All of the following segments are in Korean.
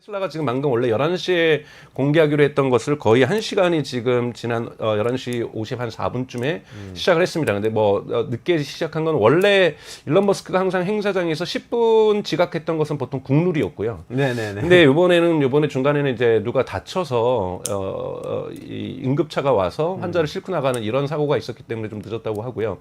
테슬라가 지금 방금 원래 11시에 공개하기로 했던 것을 거의 1시간이 지금 지난 11시 54분쯤에 시작을 했습니다. 근데 늦게 시작한 건 원래 일론 머스크가 항상 행사장에서 10분 지각했던 것은 보통 국룰이었고요. 네네네. 근데 요번에 중간에는 이제 누가 다쳐서 이 응급차가 와서 환자를 싣고 나가는 이런 사고가 있었기 때문에 좀 늦었다고 하고요.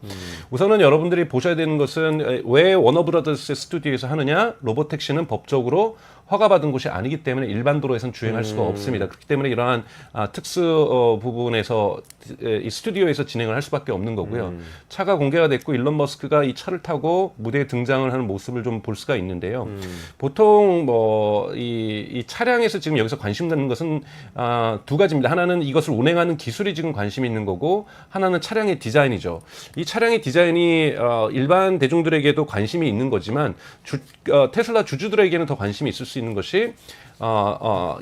우선은 여러분들이 보셔야 되는 것은 왜 워너브라더스 스튜디오에서 하느냐? 로보택시는 법적으로 허가받은 곳이 아니기 때문에 일반 도로에선 주행할 수가 없습니다. 그렇기 때문에 이러한 특수 부분에서 이 스튜디오에서 진행을 할 수밖에 없는 거고요. 차가 공개가 됐고 일론 머스크가 이 차를 타고 무대에 등장을 하는 모습을 좀 볼 수가 있는데요. 보통 이 차량에서 지금 여기서 관심 갖는 것은 두 가지입니다. 하나는 이것을 운행하는 기술이 지금 관심이 있는 거고, 하나는 차량의 디자인이죠. 이 차량의 디자인이 일반 대중들에게도 관심이 있는 거지만 테슬라 주주들에게는 더 관심이 있을 수 있는 것이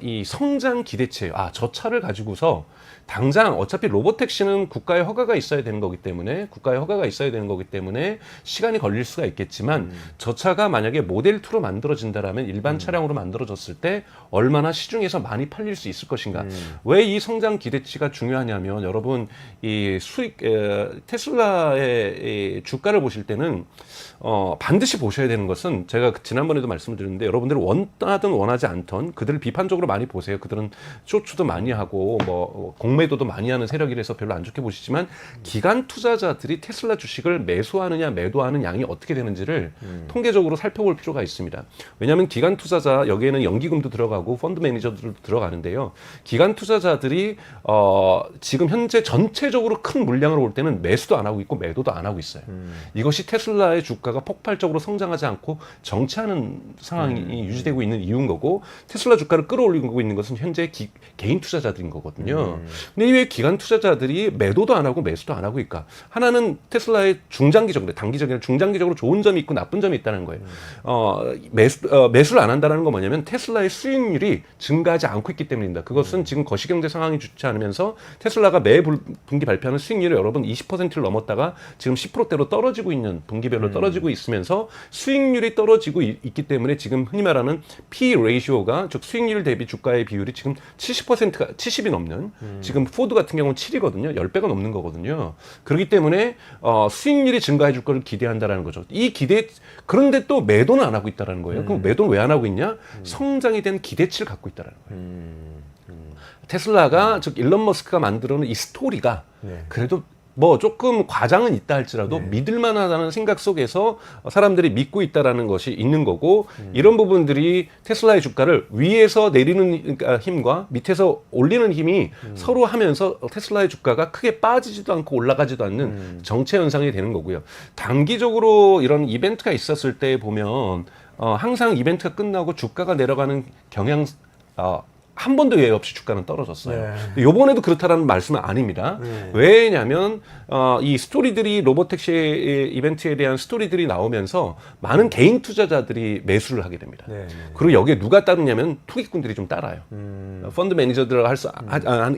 이 성장 기대치예요. 저 차를 가지고서 당장 어차피 로보택시는 국가의 허가가 있어야 되는 거기 때문에 시간이 걸릴 수가 있겠지만 저 차가 만약에 모델 2로 만들어진다라면 일반 차량으로 만들어졌을 때 얼마나 시중에서 많이 팔릴 수 있을 것인가. 왜 이 성장 기대치가 중요하냐면 여러분 이 테슬라의 이 주가를 보실 때는 반드시 보셔야 되는 것은 제가 지난번에도 말씀을 드렸는데 여러분들이 원하든 원하지 않던 그들을 비판적으로 많이 보세요. 그들은 쇼츠도 많이 하고 공매도도 많이 하는 세력이라서 별로 안 좋게 보시지만 기관 투자자들이 테슬라 주식을 매수하느냐 매도하는 양이 어떻게 되는지를 통계적으로 살펴볼 필요가 있습니다. 왜냐하면 기관 투자자 여기에는 연기금도 들어가고 펀드 매니저들도 들어가는데요. 기관 투자자들이 지금 현재 전체적으로 큰 물량을 올 때는 매수도 안 하고 있고 매도도 안 하고 있어요. 이것이 테슬라의 주가가 폭발적으로 성장하지 않고 정체하는 상황이 유지되고 있는 이유인 거고, 테슬라 주가를 끌어올리고 있는 것은 현재 개인 투자자들인 거거든요. 근데 왜 기관 투자자들이 매도도 안 하고 매수도 안 하고 있까? 하나는 테슬라의 중장기적으로, 단기적이나 중장기적으로 좋은 점이 있고 나쁜 점이 있다는 거예요. 매수를 안 한다는 건 뭐냐면 테슬라의 수익률이 증가하지 않고 있기 때문입니다. 그것은 지금 거시경제 상황이 좋지 않으면서 테슬라가 매 분기 발표하는 수익률이 여러분 20%를 넘었다가 지금 10%대로 떨어지고 있는, 분기별로 떨어지고 있으면서 수익률이 떨어지고 있기 때문에 지금 흔히 말하는 P 레이시오가, 즉 수익률 대비 주가의 비율이 지금 70%가 70이 넘는, 지금 포드 같은 경우는 7이거든요. 10배가 넘는 거거든요. 그렇기 때문에 수익률이 증가해 줄 거를 기대한다라는 거죠. 그런데 또 매도는 안 하고 있다라는 거예요. 그럼 매도는 왜 안 하고 있냐? 성장에 대한 기대치를 갖고 있다라는 거예요. 테슬라가 즉 일론 머스크가 만들어놓은 이 스토리가 그래도 조금 과장은 있다 할지라도 믿을만하다는 생각 속에서 사람들이 믿고 있다라는 것이 있는 거고, 이런 부분들이 테슬라의 주가를 위에서 내리는 힘과 밑에서 올리는 힘이 서로 하면서 테슬라의 주가가 크게 빠지지도 않고 올라가지도 않는 정체 현상이 되는 거고요. 단기적으로 이런 이벤트가 있었을 때 보면 항상 이벤트가 끝나고 주가가 내려가는 경향 한 번도 예외 없이 주가는 떨어졌어요. 요번에도 그렇다라는 말씀은 아닙니다. 왜냐하면 이 스토리들이, 로보택시 이벤트에 대한 스토리들이 나오면서 많은 개인 투자자들이 매수를 하게 됩니다. 그리고 여기에 누가 따르냐면 투기꾼들이 좀 따라요. 펀드 매니저들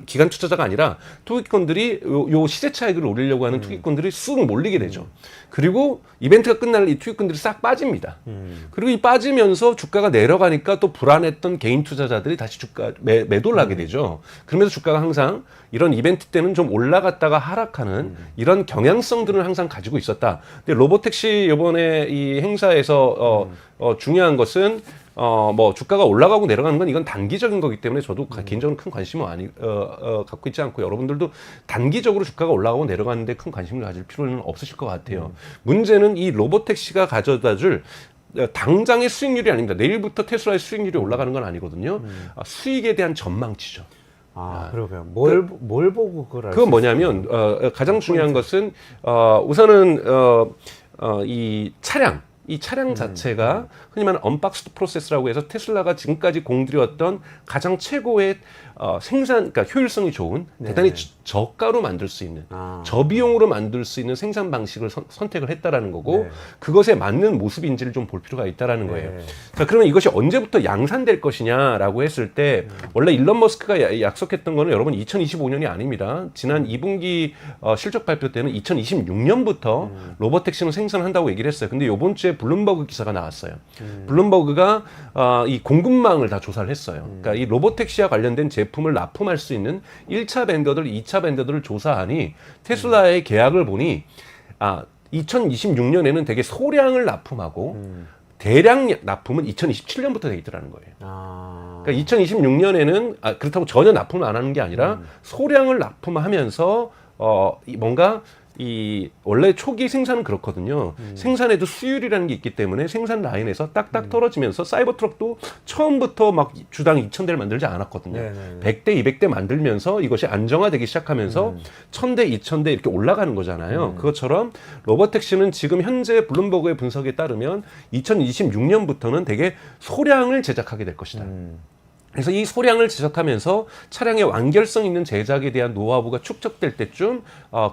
기관 투자자가 아니라 투기꾼들이 요 시세 차익을 올리려고 하는 투기꾼들이 쑥 몰리게 되죠. 그리고 이벤트가 끝날 이 투기꾼들이 싹 빠집니다. 그리고 이 빠지면서 주가가 내려가니까 또 불안했던 개인 투자자들이 다시 매도를 하게 되죠. 그러면서 주가가 항상 이런 이벤트 때는 좀 올라갔다가 하락하는 이런 경향성들을 항상 가지고 있었다. 근데 로보택시 이번에 이 행사에서 중요한 것은 주가가 올라가고 내려가는 건 이건 단기적인 거기 때문에 저도 개인적으로 큰 관심은 갖고 있지 않고, 여러분들도 단기적으로 주가가 올라가고 내려가는데 큰 관심을 가질 필요는 없으실 것 같아요. 문제는 이 로보택시가 가져다 줄 당장의 수익률이 아닙니다. 내일부터 테슬라의 수익률이 올라가는 건 아니거든요. 수익에 대한 전망치죠. 그러게요. 뭘 보고 그걸 그건 뭐냐면 가장 중요한 것은 우선은 이 차량 자체가 흔히 말하는 언박스드 프로세스라고 해서 테슬라가 지금까지 공들였던 가장 최고의 그러니까 효율성이 좋은, 대단히 저가로 만들 수 있는, 저비용으로 만들 수 있는 생산 방식을 선택을 했다라는 거고, 그것에 맞는 모습인지를 좀 볼 필요가 있다라는 거예요. 자, 그러면 이것이 언제부터 양산될 것이냐라고 했을 때, 원래 일론 머스크가 약속했던 거는 여러분 2025년이 아닙니다. 지난 2분기 실적 발표 때는 2026년부터 로보택시는 생산한다고 얘기를 했어요. 근데 이번 주에 블룸버그 기사가 나왔어요. 블룸버그가 이 공급망을 다 조사를 했어요. 그러니까 이 로보택시와 관련된 제품을 납품할 수 있는 1차 벤더들, 2차 벤더들을 조사하니 테슬라의 계약을 보니 2026년에는 되게 소량을 납품하고 대량 납품은 2027년부터 돼 있더라는 거예요. 그러니까 2026년에는 그렇다고 전혀 납품을 안 하는 게 아니라 소량을 납품하면서 뭔가 이 원래 초기 생산은 그렇거든요. 생산에도 수율이라는 게 있기 때문에 생산 라인에서 딱딱 떨어지면서 사이버 트럭도 처음부터 막 주당 2,000대를 만들지 않았거든요. 100대, 200대 만들면서 이것이 안정화되기 시작하면서 1,000대, 2,000대 이렇게 올라가는 거잖아요. 그것처럼 로보택시는 지금 현재 블룸버그의 분석에 따르면 2026년부터는 되게 소량을 제작하게 될 것이다. 그래서 이 소량을 제작하면서 차량의 완결성 있는 제작에 대한 노하우가 축적될 때쯤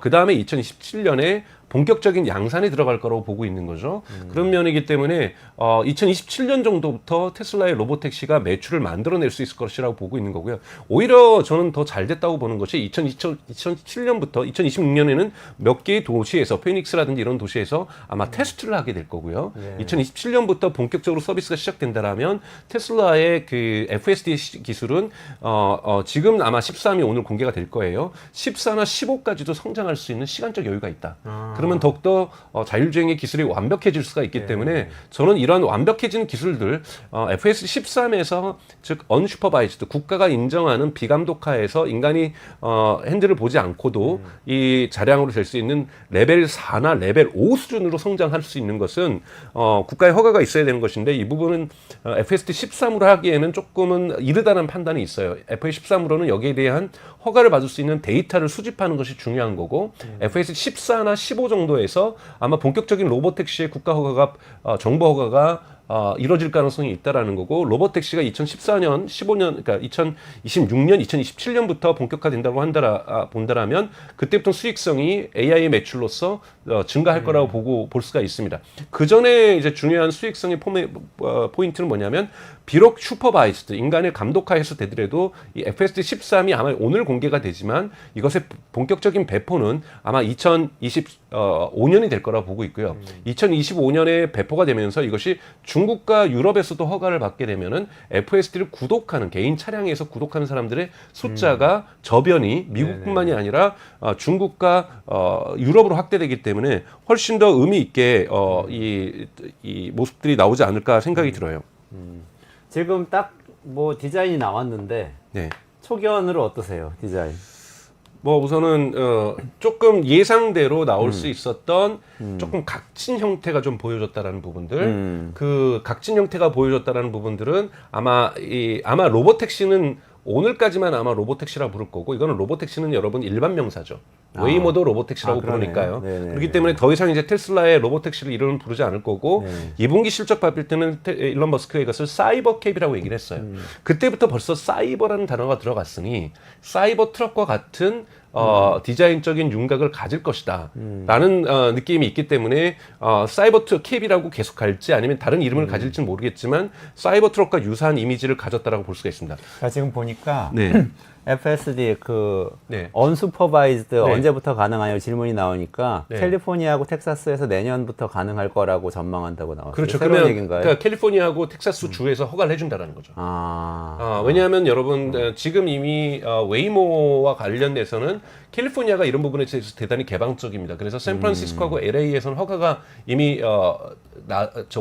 그 다음에 2027년에 본격적인 양산에 들어갈 거라고 보고 있는 거죠. 그런 면이기 때문에 2027년 정도부터 테슬라의 로보택시가 매출을 만들어낼 수 있을 것이라고 보고 있는 거고요. 오히려 저는 더 잘 됐다고 보는 것이 2027년부터 2026년에는 몇 개의 도시에서 피닉스라든지 이런 도시에서 아마 테스트를 하게 될 거고요. 2027년부터 본격적으로 서비스가 시작된다라면 테슬라의 그 FSD 기술은 지금 아마 13이 오늘 공개가 될 거예요. 14나 15까지도 성장할 수 있는 시간적 여유가 있다. 그러면 더욱더 자율주행의 기술이 완벽해질 수가 있기 때문에 저는 이런 완벽해진 기술들 FSD 13에서 즉 언슈퍼바이즈드 국가가 인정하는 비감독하에서 인간이 핸들을 보지 않고도 이 자량으로 될 수 있는 레벨 4나 레벨 5 수준으로 성장할 수 있는 것은 국가의 허가가 있어야 되는 것인데 이 부분은 FSD 13으로 하기에는 조금은 이르다는 판단이 있어요. FSD 13으로는 여기에 대한 허가를 받을 수 있는 데이터를 수집하는 것이 중요한 거고 FSD 14나 15 정도에서 아마 본격적인 로보택시의 국가 허가가 정부 허가가 이뤄질 가능성이 있다라는 거고 로보택시가 2014년, 15년, 그러니까 2026년, 2027년부터 본격화된다고 본다라면 그때부터 수익성이 AI의 매출로서 증가할 거라고 볼 수가 있습니다. 그 전에 이제 중요한 수익성의 포인트는 뭐냐면 비록 슈퍼바이스드 인간의 감독하에서 되더라도 이 FSD 13이 아마 오늘 공개가 되지만 이것의 본격적인 배포는 아마 2025년이 될 거라고 보고 있고요. 2025년에 배포가 되면서 이것이 중국과 유럽에서도 허가를 받게 되면은 FSD를 구독하는 개인 차량에서 구독하는 사람들의 숫자가 저변이 미국뿐만이 아니라 중국과 유럽으로 확대되기 때문에 훨씬 더 의미 있게 이 모습들이 나오지 않을까 생각이 들어요. 지금 딱 뭐 디자인이 나왔는데 네. 초견으로 어떠세요? 디자인? 뭐 우선은 조금 예상대로 나올 수 있었던 조금 각진 형태가 좀 보여줬다라는 부분들, 그 각진 형태가 보여줬다라는 부분들은 아마 로보택시는 오늘까지만 아마 로보택시라 부를 거고 이거는 로보택시는 여러분 일반 명사죠. 웨이모도 로보택시라고 부르니까요. 그렇기 때문에 더 이상 이제 테슬라의 로보택시를 이름은 부르지 않을 거고 2분기 실적 발표 때는 일론 머스크가 이것을 사이버 캡이라고 얘기를 했어요. 그때부터 벌써 사이버라는 단어가 들어갔으니 사이버 트럭과 같은 디자인적인 윤곽을 가질 것이다 라는 느낌이 있기 때문에 사이버 트럭 캡이라고 계속 갈지 아니면 다른 이름을 가질지는 모르겠지만 사이버 트럭과 유사한 이미지를 가졌다라고 볼 수가 있습니다. 지금 보니까 네. FSD 네. 언슈퍼바이즈드 네. 언제부터 가능하요 질문이 나오니까 네. 캘리포니아하고 텍사스에서 내년부터 가능할 거라고 전망한다고 나왔어요. 그렇죠. 새로운 그러면 얘기인가요? 그러니까 캘리포니아하고 텍사스 주에서 허가를 해준다는 거죠. 왜냐하면 여러분 지금 이미 웨이모와 관련돼서는 캘리포니아가 이런 부분에 대해서 대단히 개방적입니다. 그래서 샌프란시스코하고 LA에서는 허가가 이미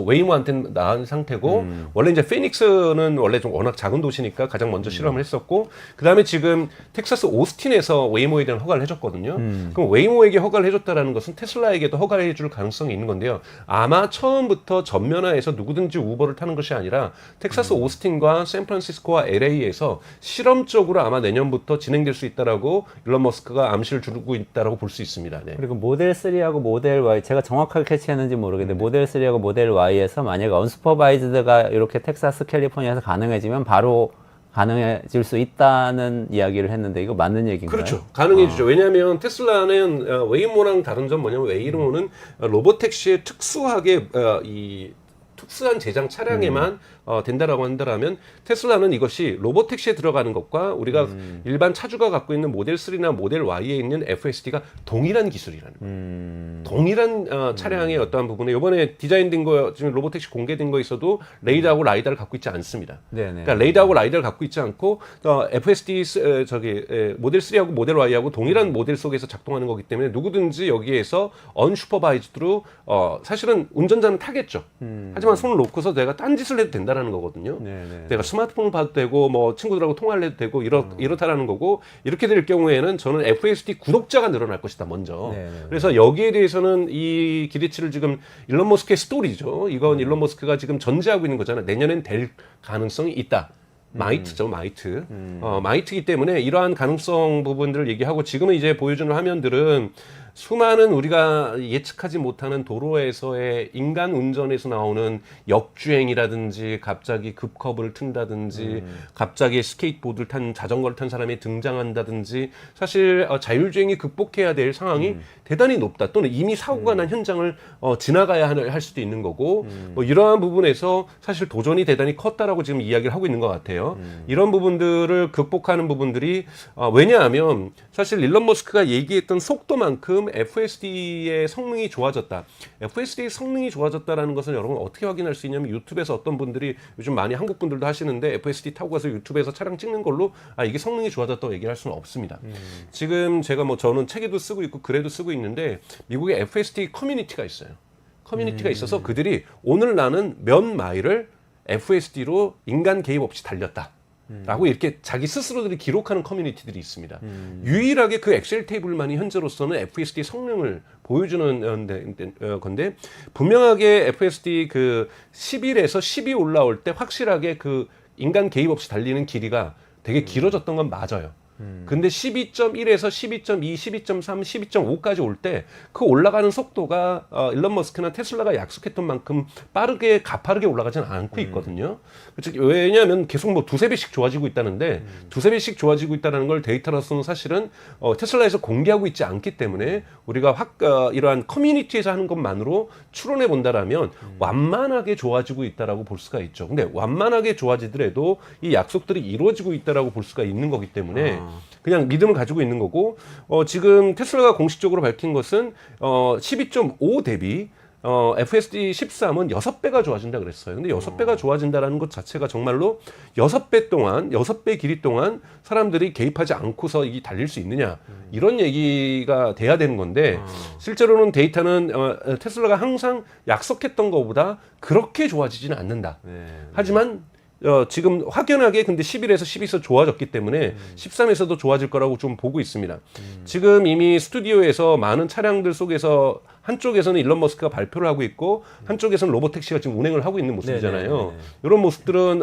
웨이모한테는 나온 상태고 원래 이제 피닉스는 원래 좀 워낙 작은 도시니까 가장 먼저 실험을 했었고 그 다음에 지금 텍사스 오스틴에서 웨이모에 대한 허가를 해줬거든요. 그럼 웨이모에게 허가를 해줬다라는 것은 테슬라에게도 허가를 해줄 가능성이 있는 건데요. 아마 처음부터 전면화해서 누구든지 우버를 타는 것이 아니라 텍사스 오스틴과 샌프란시스코와 LA에서 실험적으로 아마 내년부터 진행될 수 있다라고 일론 머스크가 암시를 주고 있다라고 볼 수 있습니다. 네. 그리고 모델 3하고 모델 Y 제가 정확하게 캐치했는지 모르겠는데 모델 3하고 모델 Y에서 만약에 언슈퍼바이즈드가 이렇게 텍사스 캘리포니아에서 가능해지면 바로 가능해질 수 있다는 이야기를 했는데 이거 맞는 얘기인가요? 그렇죠. 가능해지죠. 왜냐하면 테슬라는 웨이모랑 다른 점 뭐냐면 웨이모는 로보택시에 특수하게 이 특수한 제장 차량에만 된다라고 한다라면 테슬라는 이것이 로보택시에 들어가는 것과 우리가 일반 차주가 갖고 있는 모델 3나 모델 Y에 있는 FSD가 동일한 기술이라는 거예요. 동일한 차량의 어떠한 부분에 이번에 디자인된 거 지금 로보택시 공개된 거 있어도 레이더하고 라이다를 갖고 있지 않습니다. 네네. 그러니까 레이더하고 라이다를 갖고 있지 않고 FSD 모델 3하고 모델 Y하고 동일한 모델 속에서 작동하는 거기 때문에 누구든지 여기에서 언슈퍼바이즈드로 사실은 운전자는 타겠죠. 하지만 손을 놓고서 내가 딴짓을 해도 된다라는 거거든요. 네네. 내가 스마트폰을 봐도 되고 뭐 친구들하고 통화를 해도 되고 이렇다라는 거고 이렇게 될 경우에는 저는 FSD 구독자가 늘어날 것이다 먼저. 네네. 그래서 여기에 대해서는 이 기대치를 지금 일론 머스크의 스토리죠. 이건 일론 머스크가 지금 전제하고 있는 거잖아요. 내년엔 될 가능성이 있다. 마이트죠, 마이트. 마이트이기 때문에 이러한 가능성 부분들을 얘기하고 지금은 이제 보여주는 화면들은 수많은 우리가 예측하지 못하는 도로에서의 인간 운전에서 나오는 역주행이라든지 갑자기 급커브를 튼다든지 갑자기 스케이트보드를 탄 자전거를 탄 사람이 등장한다든지 사실 자율주행이 극복해야 될 상황이 대단히 높다. 또는 이미 사고가 난 현장을 지나가야 할 수도 있는 거고 뭐 이러한 부분에서 사실 도전이 대단히 컸다라고 지금 이야기를 하고 있는 것 같아요. 이런 부분들을 극복하는 부분들이 왜냐하면 사실 일론 머스크가 얘기했던 속도만큼 FSD의 성능이 좋아졌다. FSD의 성능이 좋아졌다라는 것은 여러분 어떻게 확인할 수 있냐면 유튜브에서 어떤 분들이 요즘 많이 한국 분들도 하시는데 FSD 타고 가서 유튜브에서 차량 찍는 걸로 이게 성능이 좋아졌다고 얘기할 수는 없습니다. 지금 제가 뭐 저는 책에도 쓰고 있고 글에도 쓰고 있는데 미국의 FSD 커뮤니티가 있어요. 커뮤니티가 있어서 그들이 오늘 나는 몇 마일을 FSD로 인간 개입 없이 달렸다. 라고 이렇게 자기 스스로들이 기록하는 커뮤니티들이 있습니다. 유일하게 그 엑셀 테이블만이 현재로서는 FSD 성능을 보여주는 건데 분명하게 FSD 그 11에서 12 올라올 때 확실하게 그 인간 개입 없이 달리는 길이가 되게 길어졌던 건 맞아요. 근데 12.1에서 12.2, 12.3, 12.5까지 올 때 그 올라가는 속도가 일론 머스크나 테슬라가 약속했던 만큼 빠르게 가파르게 올라가지는 않고 있거든요. 왜냐하면 계속 뭐 두세 배씩 좋아지고 있다는데 두세 배씩 좋아지고 있다는 걸 데이터로서는 사실은 테슬라에서 공개하고 있지 않기 때문에 우리가 이러한 커뮤니티에서 하는 것만으로 추론해 본다라면 완만하게 좋아지고 있다라고 볼 수가 있죠. 근데 완만하게 좋아지더라도 이 약속들이 이루어지고 있다라고 볼 수가 있는 거기 때문에 그냥 믿음을 가지고 있는 거고 지금 테슬라가 공식적으로 밝힌 것은 12.5 대비 FSD 13은 6배가 좋아진다 그랬어요. 근데 6배가 좋아진다라는 것 자체가 정말로 6배 동안 6배 길이 동안 사람들이 개입하지 않고서 이게 달릴 수 있느냐 이런 얘기가 돼야 되는 건데 실제로는 데이터는 테슬라가 항상 약속했던 것보다 그렇게 좋아지지는 않는다. 하지만 지금 확연하게 근데 11에서 12에서 좋아졌기 때문에 13에서도 좋아질 거라고 좀 보고 있습니다. 지금 이미 스튜디오에서 많은 차량들 속에서 한쪽에서는 일론 머스크가 발표를 하고 있고 한쪽에서는 로보택시가 지금 운행을 하고 있는 모습이잖아요. 네네네. 이런 모습들은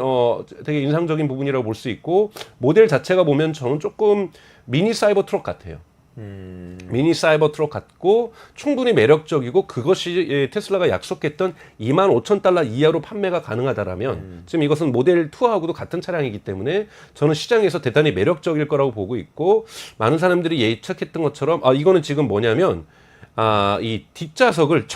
되게 인상적인 부분이라고 볼 수 있고 모델 자체가 보면 저는 조금 미니 사이버 트럭 같아요. 미니 사이버 트럭 같고 충분히 매력적이고 그것이 테슬라가 약속했던 25,000달러 이하로 판매가 가능하다라면 지금 이것은 모델 2하고도 같은 차량이기 때문에 저는 시장에서 대단히 매력적일 거라고 보고 있고 많은 사람들이 예측했던 것처럼 이거는 지금 뭐냐면 이 뒷좌석을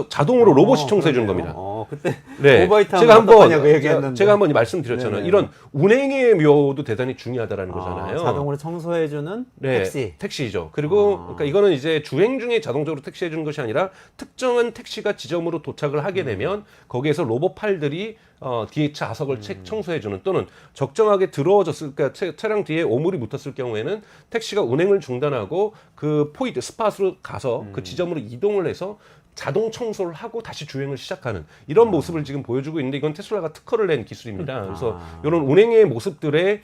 자동으로 로봇이 청소해 주는 겁니다. 그때 네. 오버히트 제가 한번 얘기했는데 제가 한번 말씀드렸잖아요. 네네. 이런 운행의 묘도 대단히 중요하다라는 거잖아요. 자동으로 청소해주는 네, 택시죠. 그리고 그러니까 이거는 이제 주행 중에 자동적으로 택시해 주는 것이 아니라 특정한 택시가 지점으로 도착을 하게 되면 거기에서 로봇 팔들이 뒤에 좌석을 청소해 주는 또는 적정하게 들어워졌을 그러니까 차량 뒤에 오물이 묻었을 경우에는 택시가 운행을 중단하고 그 포인트 스팟으로 가서 그 지점으로 이동을 해서 자동 청소를 하고 다시 주행을 시작하는 이런 모습을 지금 보여주고 있는데 이건 테슬라가 특허를 낸 기술입니다. 그래서 이런 운행의 모습들에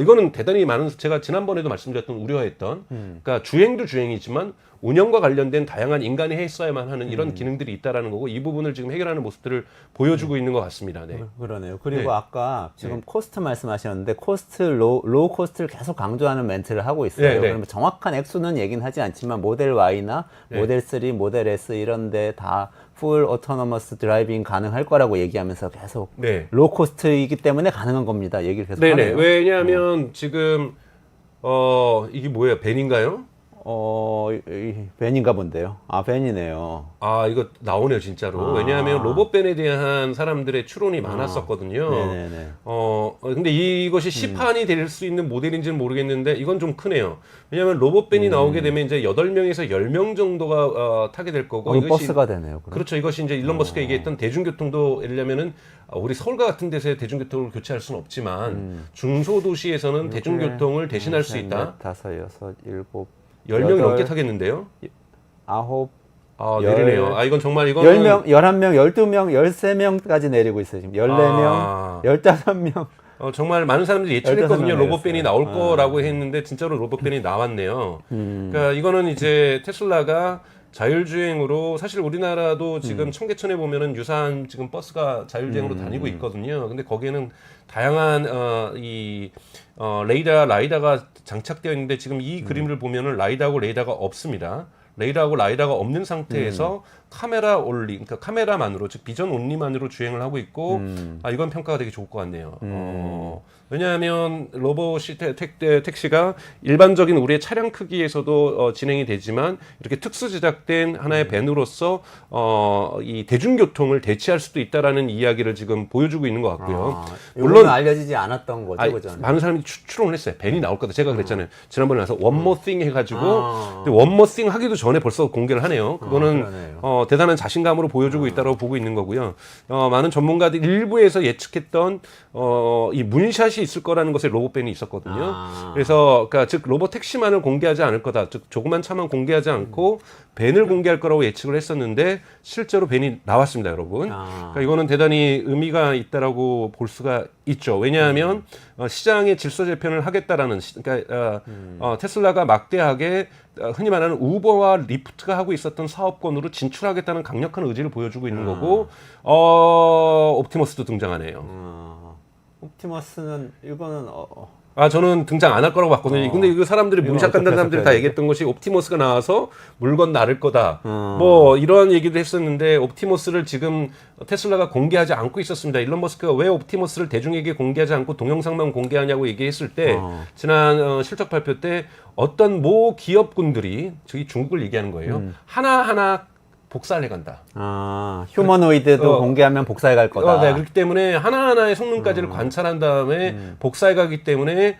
이거는 대단히 많은 제가 지난번에도 말씀드렸던 우려했던 그러니까 주행도 주행이지만 운영과 관련된 다양한 인간이 했어야만 하는 이런 기능들이 있다라는 거고 이 부분을 지금 해결하는 모습들을 보여주고 있는 것 같습니다. 네. 그러네요. 그리고 네. 아까 지금 코스트 말씀하셨는데 로우 코스트를 계속 강조하는 멘트를 하고 있어요. 네, 네. 그러면 정확한 액수는 얘기는 하지 않지만 모델 Y나 모델 3, 모델 S 이런데 다 풀 오토노머스 드라이빙 가능할 거라고 얘기하면서 계속 네. 로우 코스트이기 때문에 가능한 겁니다. 얘기를 계속 네네. 하네요. 왜냐하면 지금 이게 뭐예요? 벤인가요? 벤인가 본데요. 아, 벤이네요. 아, 이거 나오네요, 진짜로. 왜냐하면 로봇벤에 대한 사람들의 추론이 많았었거든요. 네네네. 근데 이것이 시판이 될 수 있는 모델인지는 모르겠는데, 이건 좀 크네요. 왜냐하면 로봇벤이 나오게 되면 이제 8명에서 10명 정도가 타게 될 거고, 이거 버스가 되네요. 그럼. 그렇죠. 이것이 이제 일론 머스크가 얘기했던 대중교통도, 예를 들면은, 우리 서울과 같은 데서의 대중교통을 교체할 수는 없지만, 중소도시에서는 대중교통을 대신할 수 있다. 5, 6, 7, 10명 넘게 타겠는데요? 9, 아, 내리네요. 아, 이건 정말, 이거는. 10명, 11명, 12명, 13명까지 내리고 있어요. 지금 14명, 15명. 정말 많은 사람들이 예측했거든요. 15명 로봇벤이 나올 거라고 했는데 진짜로 로봇벤이 나왔네요. 그러니까 이거는 이제 테슬라가 자율주행으로, 사실 우리나라도 지금 청계천에 보면은 유사한 지금 버스가 자율주행으로 다니고 있거든요. 근데 거기에는 다양한 라이다가 장착되어 있는데, 지금 이 그림을 보면은 라이다하고 레이다가 없습니다. 레이다하고 라이다가 없는 상태에서 카메라 온리, 그러니까 카메라만으로, 즉 비전 온리만으로 주행을 하고 있고, 이건 평가가 되게 좋을 것 같네요. 왜냐하면 로봇이 택시가 일반적인 우리의 차량 크기에서도 진행이 되지만, 이렇게 특수 제작된 하나의 밴으로서 이 대중교통을 대체할 수도 있다라는 이야기를 지금 보여주고 있는 것 같고요. 물론 알려지지 않았던 거죠, 그죠? 많은 사람이 추론을 했어요. 벤이 나올 거다. 제가 그랬잖아요. 지난번에 나서 One More Thing 해가지고, 근데 One More Thing 하기도 전에 벌써 공개를 하네요. 그거는 대단한 자신감으로 보여주고 있다고 보고 있는 거고요. 많은 전문가들이 일부에서 예측했던 이 문샷이 있을 거라는 것에 로봇벤이 있었거든요. 그래서 그러니까 즉 로봇 택시만을 공개하지 않을 거다. 즉 조그만 차만 공개하지 않고 벤을 공개할 거라고 예측을 했었는데, 실제로 벤이 나왔습니다, 여러분. 그러니까 이거는 대단히 의미가 있다라고 볼 수가 있죠. 왜냐하면 시장의 질서 재편을 하겠다라는, 그러니까 테슬라가 막대하게 흔히 말하는 우버와 리프트가 하고 있었던 사업권으로 진출하겠다는 강력한 의지를 보여주고 있는 거고, 옵티머스도 등장하네요. 옵티머스는 이거는 저는 등장 안 할 거라고 봤거든요. 근데 이거 사람들이 문샷 간다는 사람들이 다 얘기했던 것이 옵티머스가 나와서 물건 나를 거다. 뭐 이런 얘기도 했었는데, 옵티머스를 지금 테슬라가 공개하지 않고 있었습니다. 일론 머스크가 왜 옵티머스를 대중에게 공개하지 않고 동영상만 공개하냐고 얘기했을 때, 지난 실적 발표 때 어떤 모 기업군들이, 저기 중국을 얘기하는 거예요. 하나하나 복사를 해간다. 휴머노이드도 공개하면 복사해 갈 거다. 네, 그렇기 때문에 하나하나의 성능까지를 관찰한 다음에 복사해 가기 때문에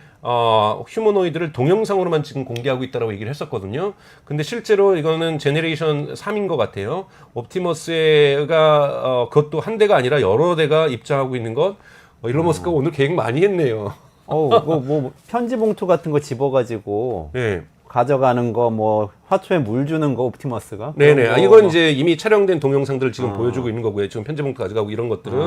휴머노이드를 동영상으로만 지금 공개하고 있다고 얘기를 했었거든요. 근데 실제로 이거는 제네레이션 3인 것 같아요. 옵티머스가 그것도 한 대가 아니라 여러 대가 입장하고 있는 것. 일론 머스크가 오늘 계획 많이 했네요. 뭐 편지 봉투 같은 거 집어가지고 네. 가져가는 거, 뭐 화초에 물 주는 거, 옵티머스가. 네네. 이건 이제 이미 촬영된 동영상들을 지금 보여주고 있는 거고요. 지금 편지봉투 가져가고 이런 것들은.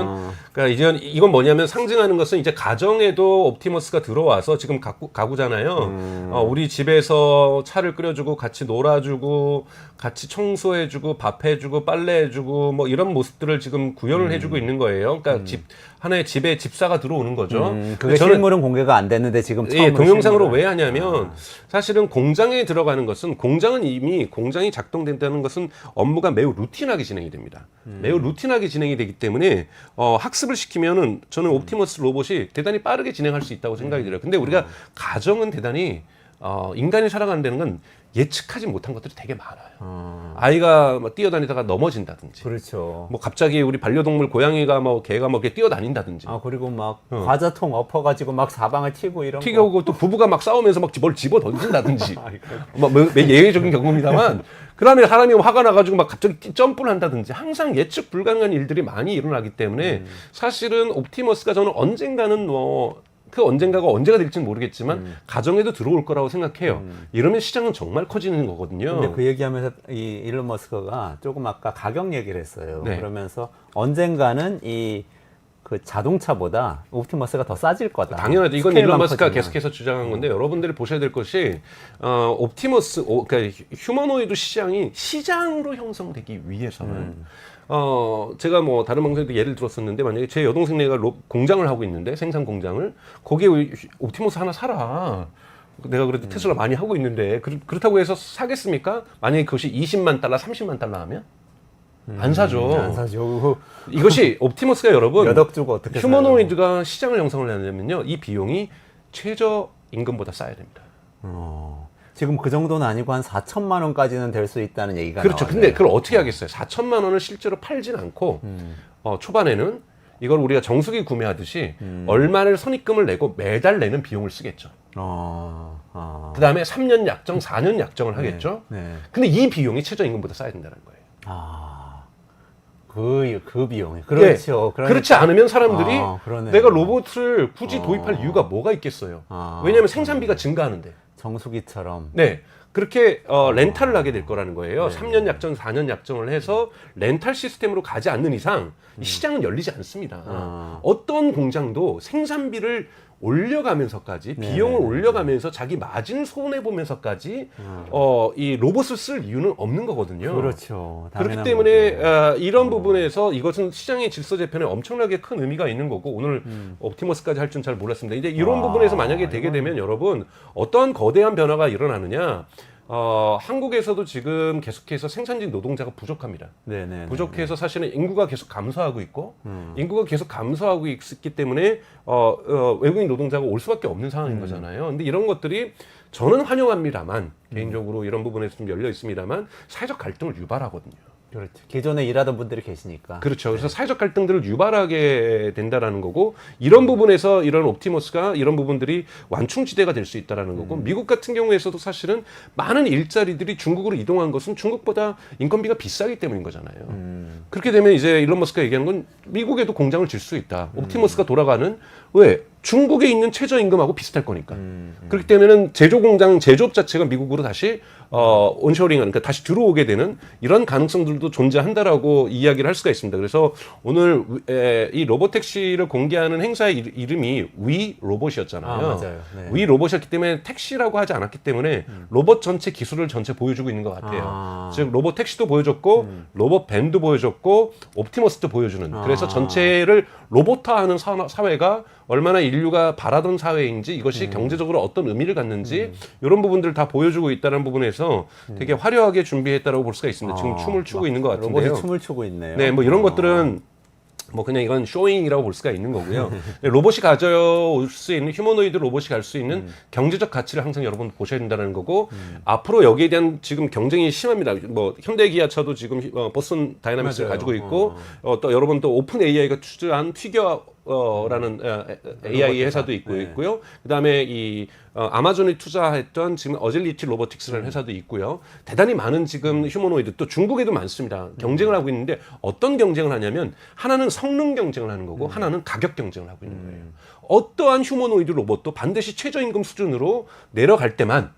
그러니까 이제 이건 뭐냐면, 상징하는 것은 이제 가정에도 옵티머스가 들어와서 지금 가꾸잖아요. 우리 집에서 차를 끓여주고 같이 놀아주고 같이 청소해주고 밥해주고 빨래해주고 뭐 이런 모습들을 지금 구현을 해주고 있는 거예요. 그러니까 하나의 집에 집사가 들어오는 거죠. 그게 실물은 공개가 안 됐는데 지금 처음으로 동영상으로 왜 하냐면, 사실은 공장에 들어가는 것은, 공장은 이미 공장이 작동된다는 것은 업무가 매우 루틴하게 진행이 됩니다. 매우 루틴하게 진행이 되기 때문에 학습을 시키면은 저는 옵티머스 로봇이 대단히 빠르게 진행할 수 있다고 생각이 들어요. 근데 우리가 가정은 대단히 인간이 살아가는 데는 건 예측하지 못한 것들이 되게 많아요. 아이가 막 뛰어다니다가 넘어진다든지. 그렇죠. 뭐 갑자기 우리 반려동물 고양이가 뭐 개가 뭐 이렇게 뛰어다닌다든지. 그리고 막 과자통 엎어가지고 막 사방을 튀고 이런 튀겨오고 또 부부가 막 싸우면서 막 뭘 집어 던진다든지. 뭐 예외적인 경우입니다만. 그다음에 사람이 화가 나가지고 막 갑자기 점프를 한다든지, 항상 예측 불가능한 일들이 많이 일어나기 때문에 사실은 옵티머스가 저는 언젠가는 그 언젠가가 언제가 될지는 모르겠지만 가정에도 들어올 거라고 생각해요. 이러면 시장은 정말 커지는 거거든요. 근데 그 얘기하면서 이 일론 머스크가 조금 아까 가격 얘기를 했어요. 네. 그러면서 언젠가는 그 자동차보다 옵티머스가 더 싸질 거다. 당연하죠. 이건 일론 머스크가 계속해서 주장한 건데, 여러분들이 보셔야 될 것이 옵티머스, 그러니까 휴머노이드 시장이 시장으로 형성되기 위해서는 제가 뭐 다른 방송에도 예를 들었었는데, 만약에 제 여동생네가 공장을 하고 있는데, 생산 공장을, 거기에 옵티머스 하나 사라. 내가 그래도 테슬라 많이 하고 있는데 그렇다고 해서 사겠습니까? 만약에 그것이 20만 달러, 30만 달러 하면 안 사죠. 안 사죠. 이것이 옵티머스가 여러분, 몇 억 주고 어떻게 휴머노이드가 시장을 형성을 하려면요, 이 비용이 최저 임금보다 싸야 됩니다. 지금 그 정도는 아니고 한 4천만 원까지는 될 수 있다는 얘기가 그렇죠. 나왔네요. 근데 그걸 어떻게 하겠어요? 4천만 원을 실제로 팔진 않고 초반에는 이걸 우리가 정수기 구매하듯이 얼마를 선입금을 내고 매달 내는 비용을 쓰겠죠. 그 다음에 3년 약정, 4년 약정을 하겠죠. 네. 근데 이 비용이 최저임금보다 싸야 된다는 거예요. 그 비용이. 그렇죠. 네. 그렇지 않으면 사람들이 그러네요. 내가 로봇을 굳이 도입할 이유가 뭐가 있겠어요. 왜냐하면 생산비가 증가하는데. 정수기처럼. 네. 그렇게 렌탈을 하게 될 거라는 거예요. 3년 약정, 4년 약정을 해서 렌탈 시스템으로 가지 않는 이상 이 시장은 열리지 않습니다. 어떤 공장도 생산비를 올려가면서까지 비용을 올려가면서 자기 마진을 손해보면서까지 이 로봇을 쓸 이유는 없는 거거든요. 그렇죠. 그렇기 때문에 이런 부분에서 이것은 시장의 질서 재편에 엄청나게 큰 의미가 있는 거고 오늘 옵티머스까지 할 줄 잘 몰랐습니다. 이제 이런 부분에서 만약에 되게 되면 여러분 어떠한 거대한 변화가 일어나느냐 한국에서도 지금 계속해서 생산직 노동자가 부족합니다. 네네. 부족해서 사실은 인구가 계속 감소하고 있고 인구가 계속 감소하고 있기 때문에 외국인 노동자가 올 수밖에 없는 상황인 거잖아요. 근데 이런 것들이 저는 환영합니다만 개인적으로 이런 부분에서 좀 열려 있습니다만 사회적 갈등을 유발하거든요. 그렇죠. 기존에 일하던 분들이 계시니까. 그렇죠. 그래서 사회적 갈등들을 유발하게 된다라는 거고 이런 부분에서 이런 옵티머스가 이런 부분들이 완충지대가 될 수 있다라는 거고 미국 같은 경우에서도 사실은 많은 일자리들이 중국으로 이동한 것은 중국보다 인건비가 비싸기 때문인 거잖아요. 그렇게 되면 이제 일론 머스크가 얘기하는 건 미국에도 공장을 질 수 있다. 옵티머스가 돌아가는 왜? 중국에 있는 최저임금하고 비슷할 거니까. 그렇기 때문에는 제조 공장, 제조업 자체가 미국으로 다시 온쇼링하는, 그러니까 다시 들어오게 되는 이런 가능성들도 존재한다라고 이야기를 할 수가 있습니다. 그래서 오늘 이 로봇택시를 공개하는 행사의 이름이 위 로봇이었잖아요. 맞아요. 네. 위 로봇이었기 때문에 택시라고 하지 않았기 때문에 로봇 전체 기술을 전체 보여주고 있는 것 같아요. 즉 로봇 택시도 보여줬고 로봇 밴도 보여줬고 옵티머스도 보여주는. 그래서 전체를 로봇화하는 사회가 얼마나 인류가 바라던 사회인지 이것이 경제적으로 어떤 의미를 갖는지 이런 부분들을 다 보여주고 있다는 부분에서 되게 화려하게 준비했다고 볼 수가 있습니다. 지금 춤을 추고 있는 것 같은데요. 로봇이 춤을 추고 있네요. 네, 뭐 이런 것들은 뭐 그냥 이건 쇼잉이라고 볼 수가 있는 거고요. 로봇이 가져올 수 있는 휴머노이드 로봇이 갈 수 있는 경제적 가치를 항상 여러분 보셔야 된다는 거고 앞으로 여기에 대한 지금 경쟁이 심합니다. 뭐 현대 기아차도 지금 보스턴 다이나믹스를 맞아요. 가지고 있고 또 여러분 또 오픈 AI가 투자한 라는 AI 회사도 있고요. 그다음에 이 아마존이 투자했던 지금 어질리티 로보틱스라는 회사도 있고요. 대단히 많은 지금 휴머노이드 또 중국에도 많습니다. 경쟁을 하고 있는데 어떤 경쟁을 하냐면 하나는 성능 경쟁을 하는 거고 하나는 가격 경쟁을 하고 있는 거예요. 어떠한 휴머노이드 로봇도 반드시 최저임금 수준으로 내려갈 때만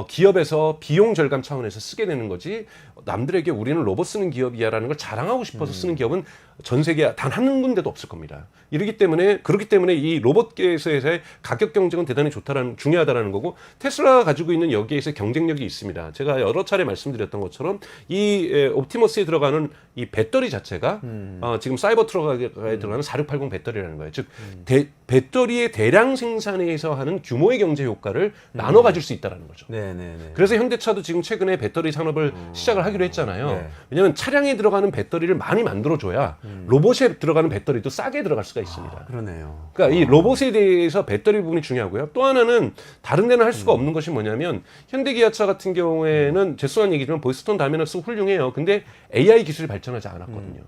기업에서 비용 절감 차원에서 쓰게 되는 거지 남들에게 우리는 로봇 쓰는 기업이야라는 걸 자랑하고 싶어서 쓰는 기업은 전 세계 단 한 군데도 없을 겁니다. 그렇기 때문에 이 로봇계에서의 가격 경쟁은 대단히 중요하다라는 거고 테슬라가 가지고 있는 여기에서 경쟁력이 있습니다. 제가 여러 차례 말씀드렸던 것처럼 이 옵티머스에 들어가는 이 배터리 자체가 지금 사이버 트럭에 들어가는 4680 배터리라는 거예요. 즉 배터리의 대량 생산에서 하는 규모의 경제 효과를 나눠 가질 수 있다라는 거죠. 네네네. 그래서 현대차도 지금 최근에 배터리 산업을 시작을 하기로 했잖아요. 네. 왜냐하면 차량에 들어가는 배터리를 많이 만들어줘야 로봇에 들어가는 배터리도 싸게 들어갈 수가 있습니다. 그러네요. 그러니까 이 로봇에 대해서 배터리 부분이 중요하고요. 또 하나는 다른 데는 할 수가 없는 것이 뭐냐면 현대기아차 같은 경우에는 죄송한 얘기지만 보스턴 다이내믹스 훌륭해요. 근데 AI 기술이 발전하지 않았거든요.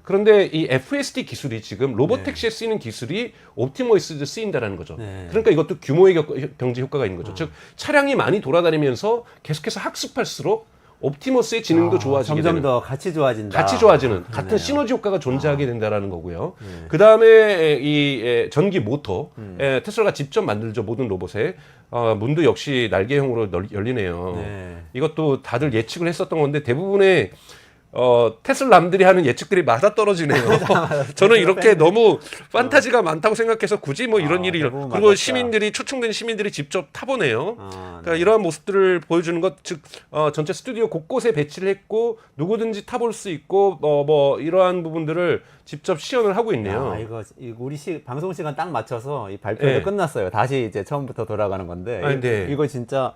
그런데 이 FSD 기술이 지금 로봇택시에 쓰이는 기술이 옵티머스에 쓰인다는 거죠. 네. 그러니까 이것도 규모의 경제 효과가 있는 거죠. 즉 차량이 많이 돌아다니면서 계속해서 학습할수록 옵티머스의 지능도 좋아지게 점점 되는. 더 같이 좋아진다. 같이 좋아지는 같은 시너지 효과가 존재하게 된다라는 거고요. 그 다음에 이 전기 모터, 테슬라가 직접 만들죠 모든 로봇에. 문도 역시 날개형으로 열리네요. 네. 이것도 다들 예측을 했었던 건데 대부분의 테슬라남들이 하는 예측들이 맞아 떨어지네요. 저는 이렇게 너무 판타지가 많다고 생각해서 굳이 뭐 이런 일이 대부분 그리고 맞았다. 시민들이 초청된 시민들이 직접 타보네요. 네. 그러니까 이러한 모습들을 보여주는 것, 즉 전체 스튜디오 곳곳에 배치를 했고 누구든지 타볼 수 있고 뭐 이러한 부분들을 직접 시연을 하고 있네요. 이거 우리 방송 시간 딱 맞춰서 이 발표도 네. 끝났어요. 다시 이제 처음부터 돌아가는 건데 아니, 네. 이거 진짜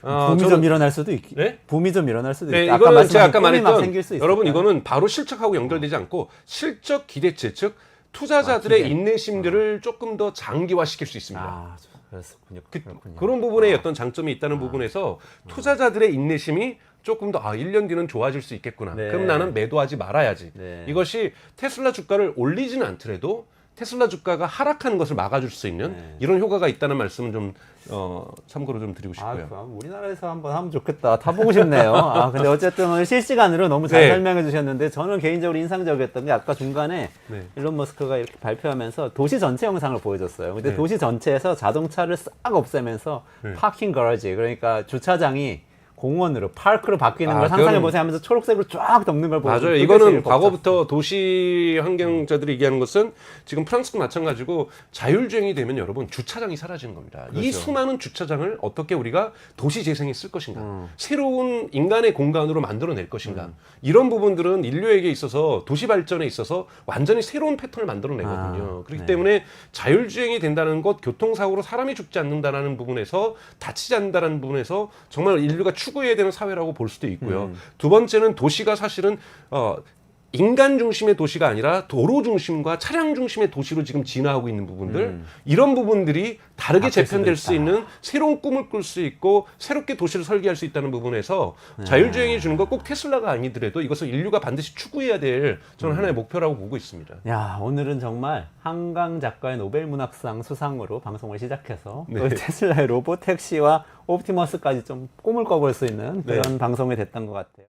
붐이 좀 일어날 수도 있. 네? 붐이 좀 일어날 수도 네, 있. 이거는 제가 아까 막 말했던 생길 수 있을까요? 여러분 이거는 바로 실적하고 연결되지 않고 실적 기대치 즉 투자자들의 기대. 인내심들을 조금 더 장기화시킬 수 있습니다. 그렇군요. 그런 부분에 어떤 장점이 있다는 부분에서 투자자들의 인내심이 조금 더 1년 뒤는 좋아질 수 있겠구나. 네. 그럼 나는 매도하지 말아야지. 네. 이것이 테슬라 주가를 올리지는 않더라도 테슬라 주가가 하락하는 것을 막아줄 수 있는 네. 이런 효과가 있다는 말씀은 좀 참고로 좀 드리고 아, 싶고요. 그럼 우리나라에서 한번 하면 좋겠다. 타보고 싶네요. 근데 어쨌든 오늘 실시간으로 너무 잘 네. 설명해 주셨는데 저는 개인적으로 인상적이었던 게 아까 중간에 네. 일론 머스크가 이렇게 발표하면서 도시 전체 영상을 보여줬어요. 근데 네. 도시 전체에서 자동차를 싹 없애면서 네. 파킹 거러지, 그러니까 주차장이 공원으로 파크로 바뀌는 걸 그거는- 상상해 보세요 하면서 초록색으로 쫙 덮는 걸 보고 맞아요. 그게 이거는 제일 과거부터 도시 환경자들이 얘기하는 것은 지금 프랑스도 마찬가지고 자율주행이 되면 여러분 주차장이 사라지는 겁니다. 이 그렇죠. 수많은 주차장을 어떻게 우리가 도시 재생에 쓸 것인가, 새로운 인간의 공간으로 만들어낼 것인가, 이런 부분들은 인류에게 있어서 도시 발전에 있어서 완전히 새로운 패턴을 만들어내거든요. 그렇기 네. 때문에 자율주행이 된다는 것, 교통사고로 사람이 죽지 않는다는 부분에서 다치지 않는다는 부분에서 정말 인류가 추구해야 되는 사회라고 볼 수도 있고요. 두 번째는 도시가 사실은 인간 중심의 도시가 아니라 도로 중심과 차량 중심의 도시로 지금 진화하고 있는 부분들, 이런 부분들이 다르게 바뀔 재편될 수도 수 있는 새로운 꿈을 꿀 수 있고 새롭게 도시를 설계할 수 있다는 부분에서 자율주행이 주는 것 꼭 테슬라가 아니더라도 이것을 인류가 반드시 추구해야 될 저는 하나의 목표라고 보고 있습니다. 야, 오늘은 정말 한강 작가의 노벨 문학상 수상으로 방송을 시작해서 네. 또 테슬라의 로봇 택시와 옵티머스까지 좀 꿈을 꿔볼 수 있는 그런 방송이 됐던 것 같아요.